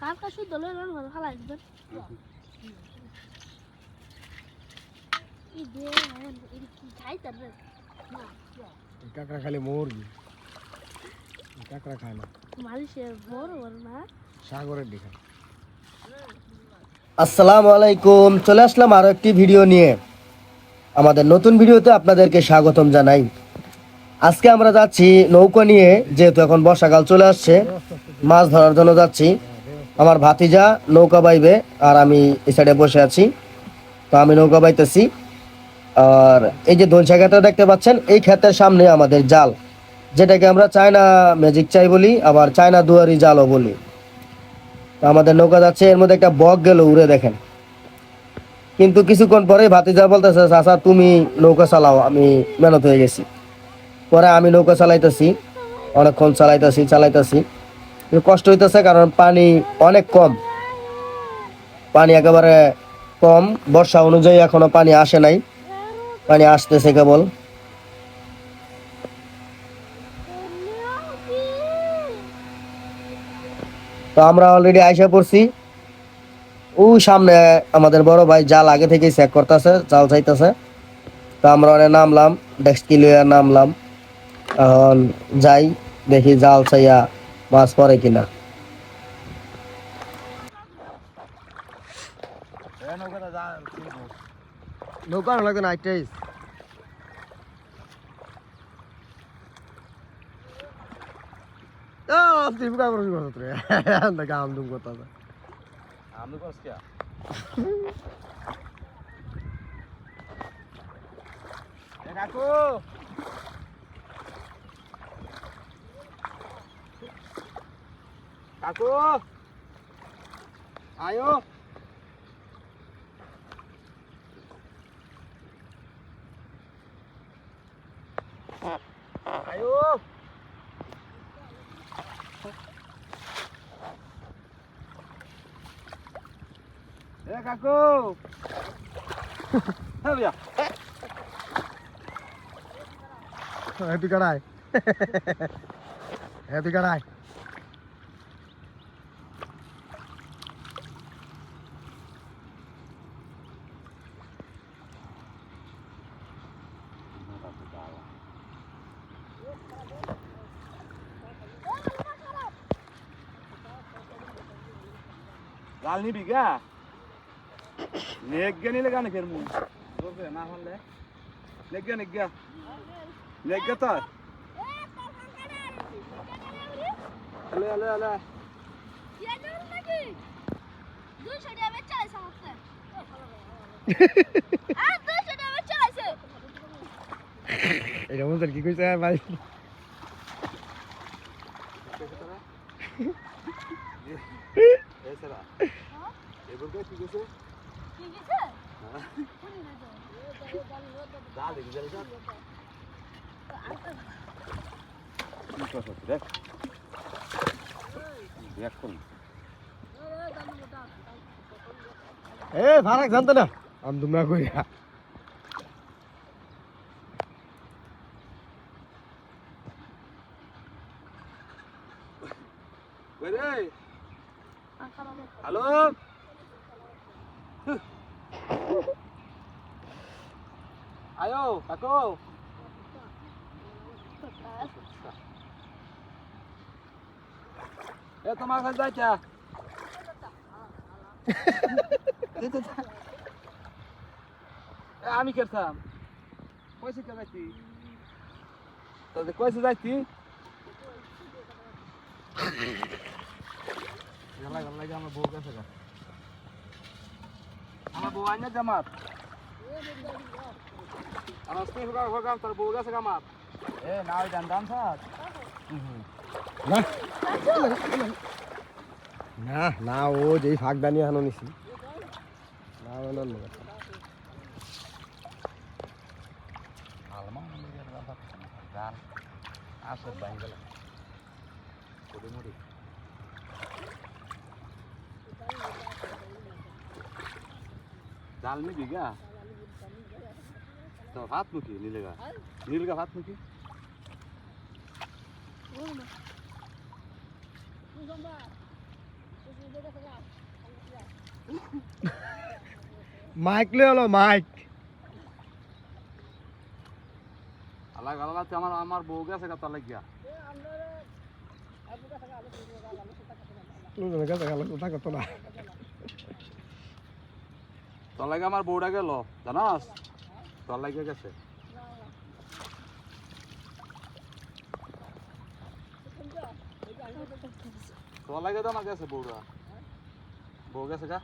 কার কাছে দলে রান ভালো খালাই দিবেন এই দে এই কি খাইতার রে না কাকড়া খালি মুরগি কাকড়া খায় না মালিশে বড় বড় না সাগরের দিকে। আসসালামু আলাইকুম, চলে আসলাম আরো একটি ভিডিও নিয়ে। আমাদের নতুন ভিডিওতে আপনাদেরকে স্বাগতম জানাই। আজকে আমরা যাচ্ছি নৌকা নিয়ে, যেহেতু এখন বর্ষাকাল চলে আসছে, মাছ ধরার জন্য যাচ্ছি। আমার ভাতিজা নৌকা বাইবে আর আমি এই সাইডে বসে আছি। তো আমি নৌকা বাইতেছি। আর এই যে দোলসা খেতটা দেখতে পাচ্ছেন, এই ক্ষেতের সামনে আমাদের জাল, যেটাকে আমরা চায়না ম্যাজিক চাই বলি, আবার চায়না দুয়ারি জালও বলি। তো আমাদের নৌকা যাচ্ছে, এর মধ্যে একটা বক গেল উড়ে, দেখেন। কিন্তু কিছুক্ষণ পরে ভাতিজা বলতেছে, চাচা তুমি নৌকা চালাও, আমি মেহনত হয়ে গেছি। পরে আমি নৌকা চালাইতেছি, অনেকক্ষণ চালাইতেছি। কষ্ট হইতেছে, কারণ পানি অনেক কম, পানি একেবারে কম। বর্ষা অনুযায়ী এখনো পানি আসে নাই, পানি আসতেছে কেবল। তো আমরা অলরেডি আইসা পড়ছি। ও সামনে আমাদের বড় ভাই জাল আগে থেকে চেক করতেছে, জাল চাইতেছে। তো আমরা অনেক নামলাম, ডেস্কি লইয়া নামলাম। এখন যাই, দেখি জাল চাইয়া মাছ পড়ে কিনা। নৌকা লাগবে না একটাই টিপকা করবি কত রে দেখে আমদুম করতে আমি করছ কি এ কাকু কাকু আয়ো আয়ো এ কাকু হ্যাঁ ভাইয়া হ্যাপি কাড়াই হ্যাপি কাড়াই লাল নিবি গা নেগ নিলে গানে ফের মু বলবে না হলে নেগ তো আলে আলে আলে এটা বলতে কি কইছে ভাই এসরা এগুলো কি কইছে ডাল দিবি জল জল কি করছ দেখ দেখুন এ ফারাক জানতো না আমদুম না কইরা কই রে হ্যালো আয়ো কাকু এ তোমার কাছে যাইছা আমি করতাম কইছে কে যাইতি তাহলে কইছে যাইতি আমার বউ গেছে আমার বউ আইনা জামাত আমার স্ত্রী হোক তোর বউ গেছে জামাত এ না ওই দান স্যার না না না ও যেই ফাঁকদানি হানো নিছি না বলল আলমা জান আসে বাঙ্গালা কোডে মুড়ি জাল নিবি গা তো ভাত মুখি নীলগা ভাত মুখি মাইক লই হলো মাইক আলাগ আলাদা আমার আমার বউ গেছে কথা লাগিয়া কথা কত না তোর লাগে আমার বউটা গেল জানাস তোর লাগে গেছে তোর লাগে তো আমার গেছে বউটা বউ গেছে গা